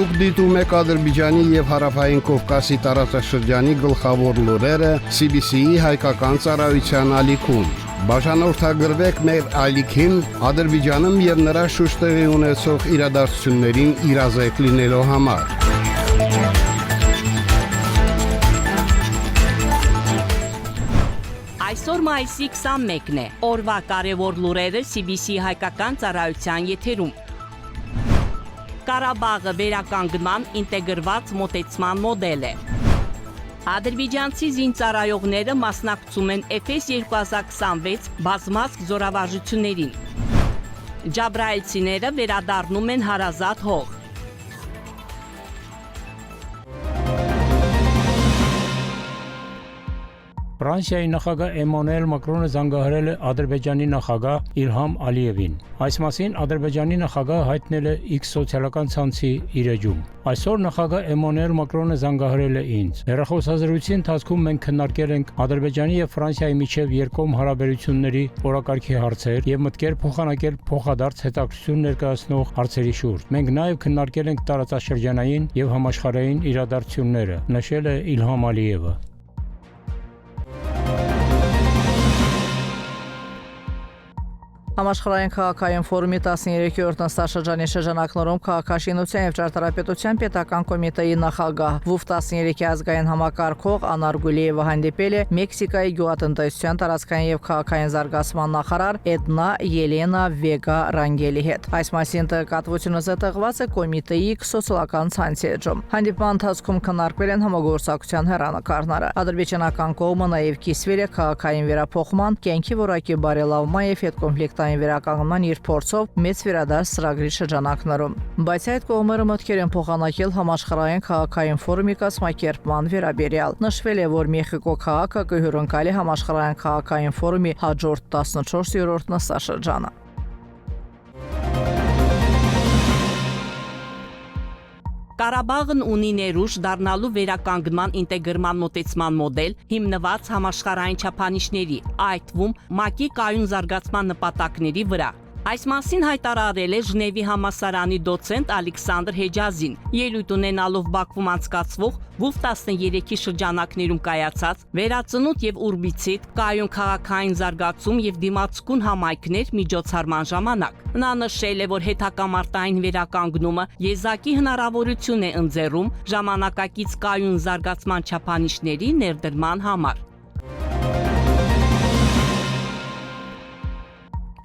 Դուք դիտում եք Ադրբեջանի եւ Հարավային Կովկասի տարածաշրջանի գլխավոր լուրերը CBC-ի հայկական ծառայության ալիքում։ Բաժանորդագրվեք մեր ալիքին Ադրբեջանում եւ նրա շուրջ տեղի ունեցող իրադարձություններին իրազեկ լինելու համար։ Այսօր մայիսի 21-ն է, օրվա կարևոր լուրերը CBC հայկական ծառայության եթերում։ Ղարաբաղը վերականգնման ինտեգրված մոտեցման մոդել է։ Ադրբեջանցի զինծառայողները մասնակցում են Էֆես 2026 բազմազգ զորավարժություններին։ Ջաբրայելցիները վերադառնում են հարազատ հող։ Ֆրանսիայի նախագահ Էմանուել Մակրոնը զանգահարել է Ադրբեջանի նախագահ Իլհամ Ալիևին։ Այս մասին Ադրբեջանի նախագահը հայտնել է X սոցիալական ցանցի իր էջում։ Այսօր նախագահ Էմանուել Մակրոնը զանգահարել է ինձ։ Հեռախոսազրույցի ընթացքում մենք քննարկել ենք Ադրբեջանի եւ Ֆրանսիայի միջև երկկողմ հարաբերությունների օրակարգի հարցեր եւ մտքեր փոխանակել փոխադարձ հետաքրքրություն ներկայացնող հարցերի շուրջ։ Մենք նաեւ քննարկել ենք տարածաշրջանային եւ համաշխարհային իրադարձությունները, նշել է Իլհամ Ալիևը։ Համաշխարհային քաղաքային ֆորումի 13-րդ նստաշրջանի շրջանակներում քաղաքաշինության եւ ճարտարապետության պետական կոմիտեի նախագահ ՎՈՒՎ 13-ի ազգային համակարգող Անար Գուլիևը հանդիպել է Մեքսիկայի գյուղատնտեսության տարածքային եւ քաղաքային զարգացման նախարար Էդնա Ելենա Վեգա Ռանգելի հետ։ Այս մասին տեղեկատվությունը զետեղված է կոմիտեի սոցիալական ցանցի էջում։ Հանդիպման ընթացքում քննարկվել են համագործակցության հեռանկարները։ Ադրբեջանական կողմը նաեւ կիսվել է քաղաքային վերափոխման, կյանքի որակի բարելավման եւ հետկոնֆլիկտ վերականգնման իր փորձով մեծ վերադարձ ծրագրի շրջանակներում, բայց այդ կողմերը մտքեր են փոխանակել համաշխարհային քաղաքային ֆորումի կազմակերպման վերաբերյալ։ Նշվել է, որ Մեխիկո քաղաքը կհյուրընկալի համաշխարհային քաղաքային ֆորումի հաջորդ 14-րդ նստաշրջանը։ Ղարաբաղն ունի ներուժ դառնալու վերականգնման ինտեգրման մոտեցման մոդել հիմնված համաշխարհային չափանիշների, այդ թվում ՄԱԿ-ի կայուն զարգացման նպատակների վրա։ Այս մասին հայտարարել է Ժնևի համալսարանի դոցենտ Ալեքսանդր Հեջազին, ելույթ ունենալով Բաքվում անցկացվող ՎՈՒՎ 13-ի շրջանակներում կայացած վերածնունդ եւ ուրբիցիտ կայուն քաղաքային զարգացում եւ դիմացկուն համայնքներ միջոցառման ժամանակ։ Նա նշել է, որ հետհակամարտային վերականգնումը եզակի հնարավորություն է ընձեռում ժամանակակից կայուն զարգացման չափանիշների ներդրման համար։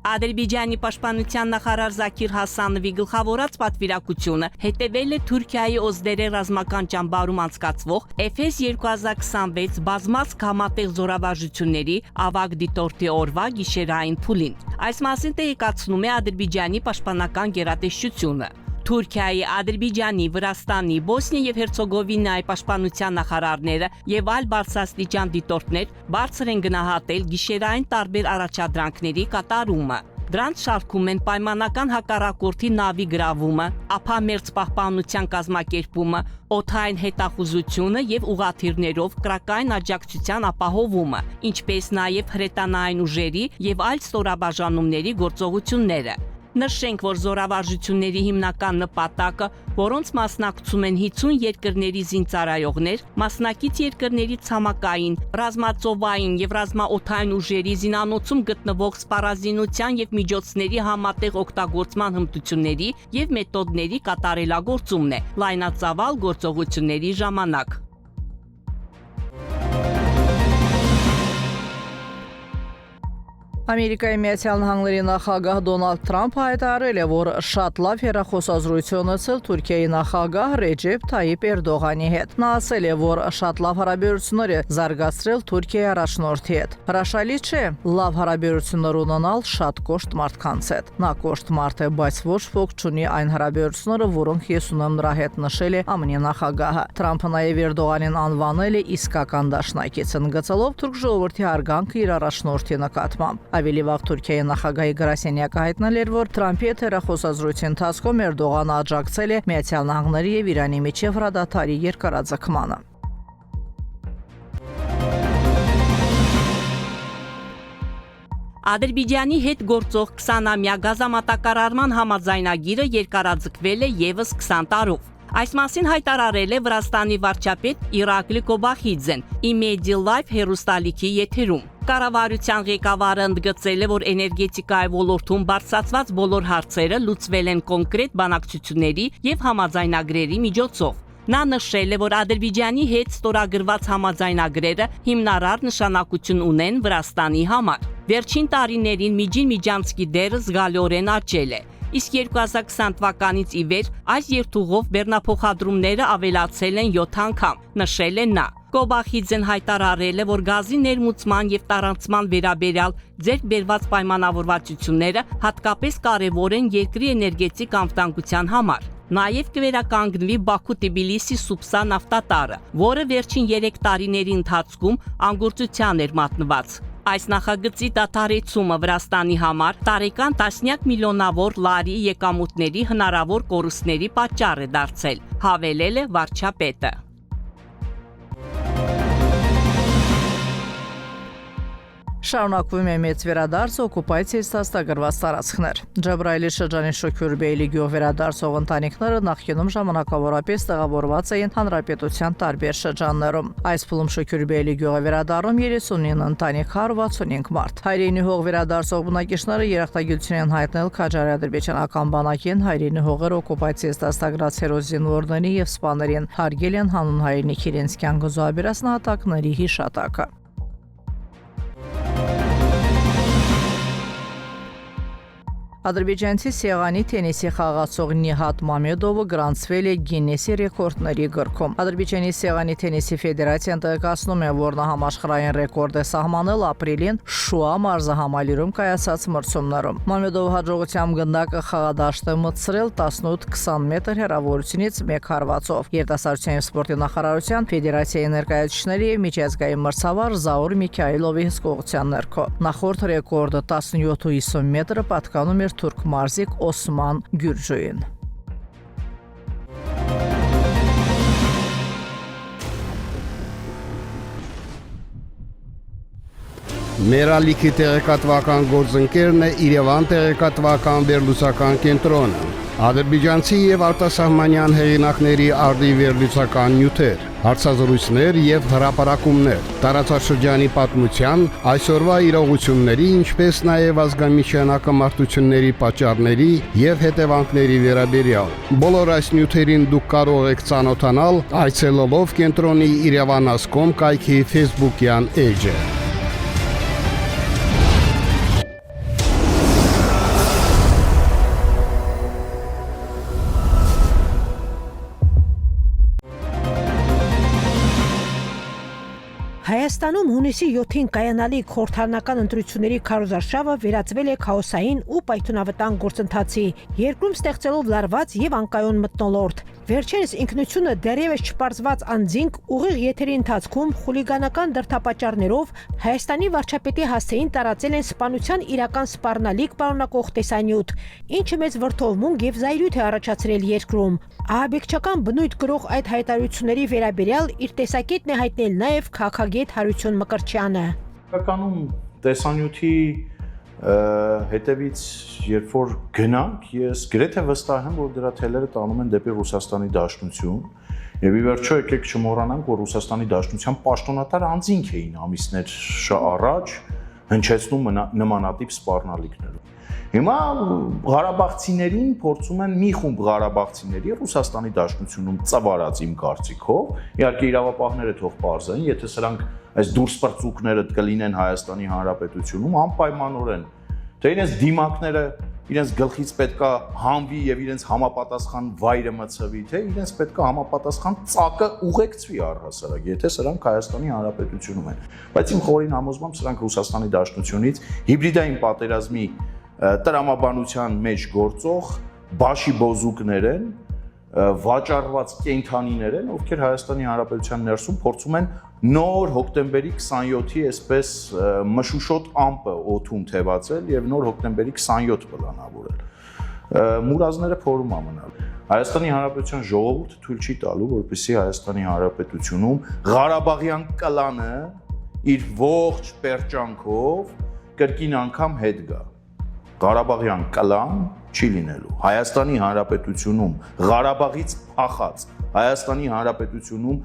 Ադրբեջանի պաշտպանության նախարար Զաքիր Հասանովի գլխավորած պատվիրակությունը հետևել է Թուրքիայի Օզդերե ռազմական ճամբարում անցկացվող Էֆես 2026 բազմազգ համատեղ զորավարժությունների ավագ դիտորդի օրվա գիշերային փուլին։ Այս մասին տեղեկացնում է Ադրբեջանի պաշտպանական գերատեսչությունը։ Թուրքիայի, Ադրբեջանի, Վրաստանի, Բոսնիա եւ Հերցեգովինայի պաշտպանության նախարարները եւ այլ բարձրաստիճան դիտորդներ բարձր են գնահատել գիշերային տարբեր առաջադրանքների կատարումը։ Դրանց շարքում են պայմանական հակառակորդի նավի գրավումը, ափամերձ պահպանության կազմակերպումը, օդային հետախուզությունը եւ ուղղաթիռներով կրակային աջակցության ապահովումը, ինչպես նաեւ հրետանային ուժերի եւ այլ ստորաբաժանումների գործողությունները։ Նշենք, որ զորավարժությունների հիմնական նպատակը, որոնց մասնակցում են 50 երկրների զինծառայողներ, մասնակից երկրների ցամաքային, ռազմածովային եւ ռազմաօդային ուժերի զինանոցում գտնվող սպառազինության եւ միջոցների համատեղ օգտագործման հմտությունների եւ մեթոդների կատարելագործումն է լայնածավալ գործողությունների ժամանակ։ Ամերիկայի Միացյալ Նահանգների նախագահ Դոնալդ Թրամփը հայտարարել է, որ շատ լավ հեռախոսազրույց ունեցել Թուրքիայի նախագահ Ռեջեփ Թայիփ Էրդողանի հետ։ Նա ասել է, որ շատ լավ հարաբերություններ է զարգացրել Թուրքիայի առաջնորդի հետ։ Հրաշալի չէ լավ հարաբերություններ ունենալ շատ կոշտ մարդկանց հետ։ Նա կոշտ մարդ է, բայց ոչ ոք չունի այն հարաբերությունները, որոնք ես ունեմ նրա հետ, նշել է ԱՄՆ նախագահը։ Թրամփը նաև Էրդողանին անվանել է իսկական դաշնակից, ընդգծելով թուրք ժողովրդի հարգանքը իր առաջնորդի նկատմամբ։ Ավելի վաղ Թուրքիայի նախագահի գրասենյակը հայտնել էր, որ Թրամփի հետ հեռախոսազրույցի ընթացքում Էրդողանը աջակցել է Միացյալ Նահանգների եւ Իրանի միջև հրադադարի երկարաձգմանը։ Ադրբեջանի հետ գործող 20-ամյա գազամատակարարման համաձայնագիրը երկարաձգվել է եւս 20 տարով։ Այս մասին հայտարարել է Վրաստանի վարչապետ Իրակլի Կոբախիձեն Imedi Live հեռուստալիքի եթերում։ Կառավարության ղեկավարը ընդգծել է, որ էներգետիկայի ոլորտում բարձրացված բոլոր հարցերը լուծվել են կոնկրետ բանակցությունների եւ համաձայնագրերի միջոցով։ Նա նշել է, որ Ադրբեջանի հետ ստորագրված համաձայնագրերը հիմնարար նշանակություն ունեն Վրաստանի համար։ Վերջին տարիներին միջին միջանցքի դերը զգալիորեն աճել է։ Իսկ 2020 թվականից ի վեր այս երթուղով բեռնափոխադրումները ավելացել են 7 անգամ, նշել է նա։ Կոբախիձեն հայտարարել է, որ գազի ներմուծման եւ տարանցման վերաբերյալ ձեռք բերված պայմանավորվածությունները հատկապես կարևոր են երկրի էներգետիկ անվտանգության համար։ Նաև կվերականգնվի Բաքու-Թբիլիսի Սուպսա նավթատարը, որը վերջին 3 տարիների ընթացքում անգործության էր մատնված։ Այս նախագծի դադարեցումը Վրաստանի համար տարեկան տասնյակ միլիոնավոր լարի եկամուտների հնարավոր կորուստների պատճառ է դարձել, հավելել է վարչապետը։ Շարունակվում է մեծ վերադարձ օկուպացիայից ստացագրված տարածքներ։ Ջաբրայելի շրջանի Շոքյուրբեյլի գյուղ վերադարձող ընտանիքները նախկինում ժամանակավորապես տեղավորված էին հանրապետության տարբեր շրջաններում։ Այս փուլում Շոքյուրբեյլի գյուղը վերադառնում 39 ընտանիք 165 մարդ։ Հայրենի հող վերադարձող բնակիչները երախտագիտություն են հայտնել Քաջարի ադրբեջանական բանակին հայրենի հողեր օկուպացիայից ստացագրած հերոս զինվորների եւ սպաներին հարգել են հանուն հայրենիքի իրենց կյանքը զոհաբերած նահատակների հիշատակը։ Ադրբեջանցի Սեղանի թենիսի խաղացող Նիհատ Մամեդովը գրանցվել է Գիննեսի ռեկորդների գրքում։ Ադրբեջանի Սեղանի թենիսի ֆեդերացիան տեղեկացնում է, որ նա համաշխարհային ռեկորդ է սահմանել ապրիլին Շուա մարզահամալիրում կայացած մրցումներում։ Մամեդովը հաջողությամբ գնդակը խաղադաշտ է մտցրել 18-20 մետր հեռավորությունից 1 հարվածով։ Երիտասարդության և սպորտի նախարարության ֆեդերացիայի ներկայացուցիչների և միջազգային մրցավար Զաուր Միքայիլովի հսկողության ներքո։ Նախորդ ռեկորդը 17.50 մետրը պատկանում էր թուրք մարզիկ Օսման Գյուրջոյին։ Մեր ալիքի տեղեկատվական գործընկերն է Երևան տեղեկատվական վերլուծական կենտրոնը։ Ադրբեջանցի եւ արտասահմանյան հեղինակների արդի վերլուծական նյութեր, հարցազրույցներ եւ հրապարակումներ, տարածաշրջանի պատմության, այսօրվա իրողությունների, ինչպես նաեւ ազգամիջյան ակամարտությունների պատճառների եւ հետևանքների վերաբերյալ։ Բոլոր այս նյութերին դուք կարող եք ծանոթանալ այցելելով կենտրոնի Երևանասկոմ կայքի Facebook-յան էջը։ Հայաստանում հունիսի 7-ին կայանալիք խորհրդարանական ընտրությունների քարոզարշավը վերածվել է քաոսային ու պայթունավտանգ գործընթացի, երկրում ստեղծելով լարված եւ անկայուն մթնոլորտ։ Վերջերս ինքնությունը դեռևս չպարզված անձինք ուղիղ եթերի ընթացքում խուլիգանական դրդապատճառներով Հայաստանի վարչապետի հասցեին տարածել են սպանության իրական սպառնալիք պարունակող տեսանյութ, ինչը մեծ վրդովմունք եւ զայրույթ է առաջացրել երկրում։ Ահաբեկչական բնույթ կրող այդ հայտարարությունների վերաբերյալ իր տեսակետն է հայտնել նաեւ քաղաքագետ Հարություն Մկրտչյանը։ Իրականում տեսանյութի հետևից երբ որ գնանք, ես գրեթե վստահ եմ, որ դրա թելերը տանում են դեպի Ռուսաստանի Դաշնություն, եւ ի վերջո եկեք չմոռանանք, որ Ռուսաստանի Դաշնության պաշտոնատար անձինք էին ամիսներ առաջ հնչեցնում նմանատիպ սպառնալիքներով։ Հիմա Ղարաբաղցիներին փորձում են մի խումբ Ղարաբաղցիների Ռուսաստանի Դաշնությունում ծավալած իմ կարծիքով, իհարկե իրավապահները թող պարզեն, եթե սրանք այս դուրսպրծուկները կլինեն Հայաստանի Հանրապետությունում, անպայմանորեն թե իրենց դիմակները իրենց գլխից պետքա հանվի եւ իրենց համապատասխան վայրը մցվի, թե իրենց պետքա համապատասխան ծակը ուղեկցվի առհասարակ, եթե սրանք Հայաստանի Հանրապետությունում են։ Բայց իմ խորին համոզմամբ սրանք Ռուսաստանի Դաշնությունից հիբրիդային պատերազմի տրամաբանության մեջ գործող բաշի բոզուկներ են, վաճառված կենդանիներ են, ովքեր Հայաստանի Հանրապետության ներսում փորձում են նոր հոկտեմբերի 27-ի այսպես մշուշոտ ամպը օդում թևածել եւ նոր հոկտեմբերի 27 պլանավորել։ Մուրազները փորում ամնալ։ Հայաստանի Հանրապետության ժողովուրդը թույլ չի տալու, որպեսզի Հայաստանի Հանրապետությունում Ղարաբաղյան կլանը իր ողջ պերճանքով կրկին անգամ հետ գա։ Ղարաբաղյան կլան չի լինելու։ Հայաստանի Հանրապետությունում Ղարաբաղից փախած, Հայաստանի Հանրապետությունում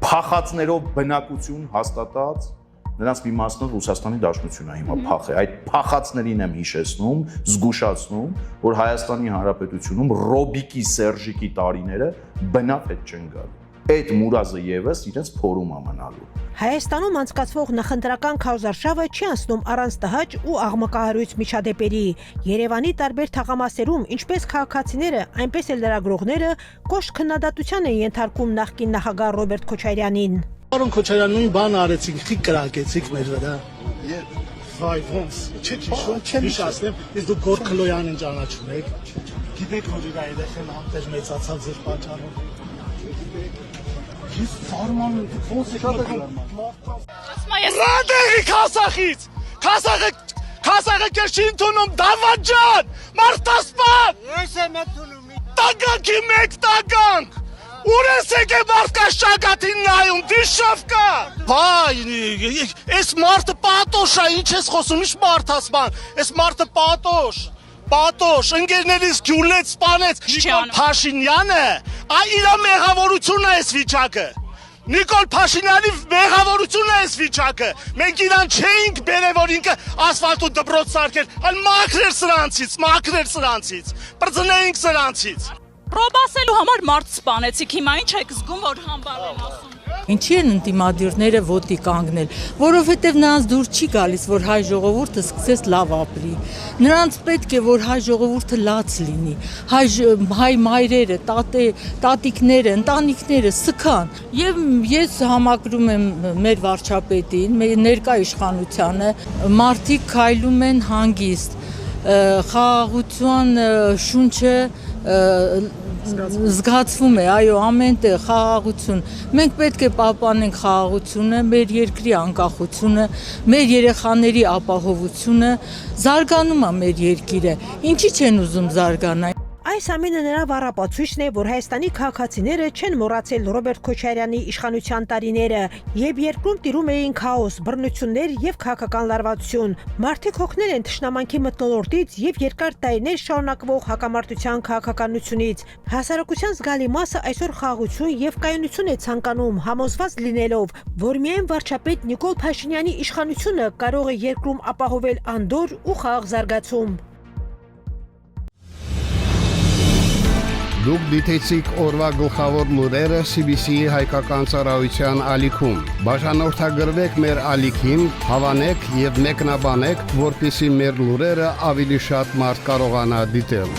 փախածներով բնակություն հաստատած նրանց մի մասն Ռուսաստանի Դաշնությունն է հիմա փախե։ Այդ փախածներին եմ հիշեցնում, զգուշացնում, որ Հայաստանի Հանրապետությունում Ռոբիկի, Սերժիկի տարիները բնավ հետ չեն գալու։ Այդ մուրազը եւս իրենց փորում է մնալու։ Հայաստանում անցկացվող նախընտրական քարոզարշավը չի անցնում առանց տհաճ ու աղմկահարույց միջադեպերի։ Երևանի տարբեր թաղամասերում, ինչպես քաղաքացիները, այնպես էլ լրագրողները կոշտ քննադատության են ենթարկում նախկին նախագահ Ռոբերտ Քոչարյանին։ Պարոն Քոչարյան, նույն բանը արեցիք, խիկ կրակեցիք մեր վրա։ Վայ, ոնց, չէ՞ հիշում, հիշացնեմ, իսկ դուք Գորգ Քլոյանին ճանաչում եք։ Գիտեք, որ իր երեխան անտեղ մեծացավ ձեր պատճառով։ Ես զարմանում եմ, ոնց եք մտնում։ Ռադեղի Քասախից։ Քասախը քեզ չի ընդունում, Դավաթ ջան, Մարտասպան։ Ես եմ ընդունում։ Տագանքի մեկ տագանք։ Ուր ես եկե մարդկաշ շագատին նայում, դիշավ կա։ Բայ, ես մարդը պատոշ է, ինչ ես խոսում, ինչ մարդասման, ես մարդը պատոշ, ընկերներից գյուլեց, սպանեց, Նիկոլ Փաշինյանը, իրա մեղավորությունն է ես վիճակը, Նիկոլ Փաշինյանի մեղավորությունն է ես վիճակը, մենք իրան չէինք բերել, որ ինքը ասվալտ ու դպրոց սարքեր, այլ մաքրեր սրանցից, պրծնեինք սրանցից։ Պրոբասելու համար մարդ սպանեցիք, հիմա ինչ եք զգում, որ համբար են ասում։ Ինչի են ընդդիմադիրները ոտի կանգնել, որովհետև նրանց դուր չի գալիս, որ հայ ժողովուրդը սկսեց լավ ապրի։ Նրանց պետք է, որ հայ ժողովուրդը լաց լինի, հայ մայրերը, տատիկները, ընտանիքները սկան։ Եվ ես համակրում եմ մեր վարչապետին, մեր ներկա իշխանությանը, մարդիկ քայլում են հանգիստ, խաղաղության շունչը զգացվում է, այո, ամենտեղ խաղաղություն։ Մենք պետք է պահպանենք խաղաղությունը, մեր երկրի անկախությունը, մեր երեխաների ապահովությունը, զարգանում է մեր երկիրը։ Ինչի չեն ուզում զարգանալ։ Այս ամենը նրա վառապացույցն է, որ Հայաստանի քաղաքացիները չեն մոռացել Ռոբերտ Քոչարյանի իշխանության տարիները, երբ երկրում տիրում էին քաոս, բռնություններ եւ քաղաքական լարվածություն։ Մարդիկ հոգնել են թշնամանքի մթնոլորտից եւ երկար տարիներ շարունակվող հակամարտության քաղաքականությունից։ Հասարակության զգալի մասը այսօր խաղաղություն եւ կայունություն է ցանկանում, համոզված լինելով, որ միայն վարչապետ Նիկոլ Փաշինյանի իշխանությունը կարող է երկրում ապահովել անդոր ու խաղաղ զարգացում։ Դուք դիտեցիք օրվա գլխավոր լուրերը CBC-ի հայկական ծառայության ալիքում։ Բաժանորդագրվեք մեր ալիքին, հավանեք եւ մեկնաբանեք, որպեսզի մեր լուրերը ավելի շատ մարդ կարողանա դիտել։